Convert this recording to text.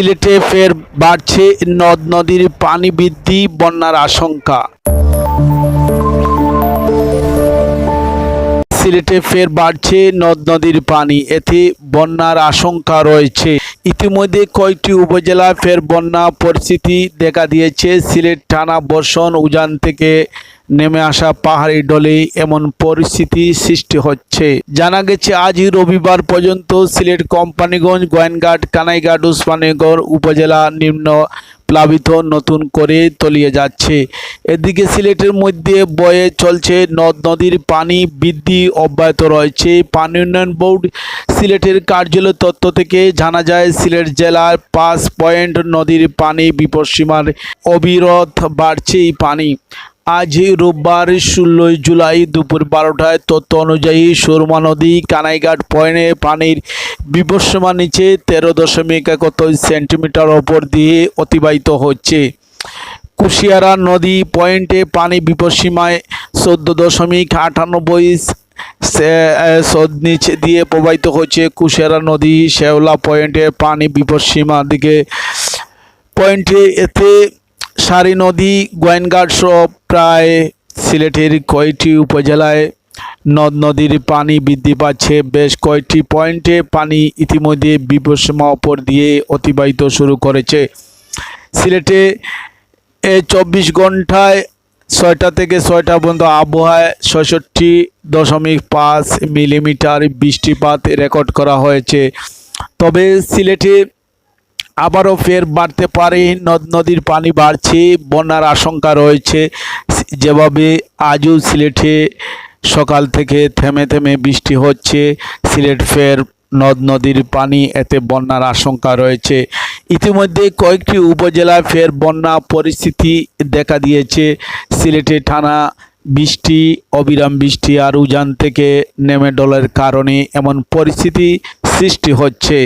সিলেটে ফের বাড়ছে নদ নদীর পানি বৃদ্ধি, বন্যার আশঙ্কা। সিলেটে ফের বাড়ছে নদ নদীর পানি, এতে বন্যার আশঙ্কা রয়েছে। ইতিমধ্যে কয়েকটি উপজেলায় ফের বন্যা পরিস্থিতি দেখা দিয়েছে। সিলেট থানা বর্ষণ উজান থেকে নেমে আসা পাহাড়ি ঢলে এমন পরিস্থিতি সৃষ্টি হচ্ছে। জানা গেছে আজই রবিবার পর্যন্ত সিলেট কোম্পানিগঞ্জ, গোয়েনঘাট, কানাইঘাট, উসমানীগঞ্জ উপজেলা নিম্ন প্লাবিত নতুন করে তলিয়ে যাচ্ছে। এদিকে সিলেটের মধ্যে বয়ে চলছে নদ নদীর পানি বৃদ্ধি অব্যাহত রয়েছে। পানি উন্নয়ন বোর্ড সিলেটের কার্যালয় তথ্য থেকে জানা যায়, সিলেট জেলার 5 পয়েন্ট নদীর পানি বিপদসীমার অবিরত বাড়ছে এই পানি। আজ রোববার 16 জুলাই দুপুর 12টায় তথ্য অনুযায়ী সুরমা নদী কানাইঘাট পয়েন্টে পানির বিপদসীমার নিচে 13.71 সেন্টিমিটার ওপর দিয়ে অতিবাহিত হচ্ছে। কুশিয়ারা নদী পয়েন্টে পানি বিপদসীমায় 14.98 নিচে দিয়ে প্রবাহিত হচ্ছে। কুশিয়ারা নদী শেওলা পয়েন্টে পানি বিপদসীমা দিকে পয়েন্টে, এতে সারি নদী, গোয়েনঘাট সহ প্রায় সিলেটের কয়েকটি উপজেলায় নদ নদীর পানি বৃদ্ধি পাচ্ছে। বেশ কয়েকটি পয়েন্টে পানি ইতিমধ্যে বিপদসীমা ওপর দিয়ে অতিবাহিত শুরু করেছে। সিলেটে 24 ঘন্টায় 6টা থেকে 6টা পর্যন্ত আবহাওয়ায় 66.5 মিলিমিটার বৃষ্টিপাত রেকর্ড করা হয়েছে। তবে সিলেটে আবারও ফের বাড়তে পারে, নদ নদীর পানি বাড়ছে, বন্যার আশঙ্কা রয়েছে। যেভাবে আজও সিলেটে সকাল থেকে থেমে থেমে বৃষ্টি হচ্ছে, সিলেট ফের নদ নদীর পানি, এতে বন্যার আশঙ্কা রয়েছে। ইতিমধ্যে কয়েকটি উপজেলায় ফের বন্যা পরিস্থিতি দেখা দিয়েছে। সিলেটে টানা বৃষ্টি, অবিরাম বৃষ্টি আর উজান থেকে নেমে ডলের কারণে এমন পরিস্থিতি সৃষ্টি হচ্ছে।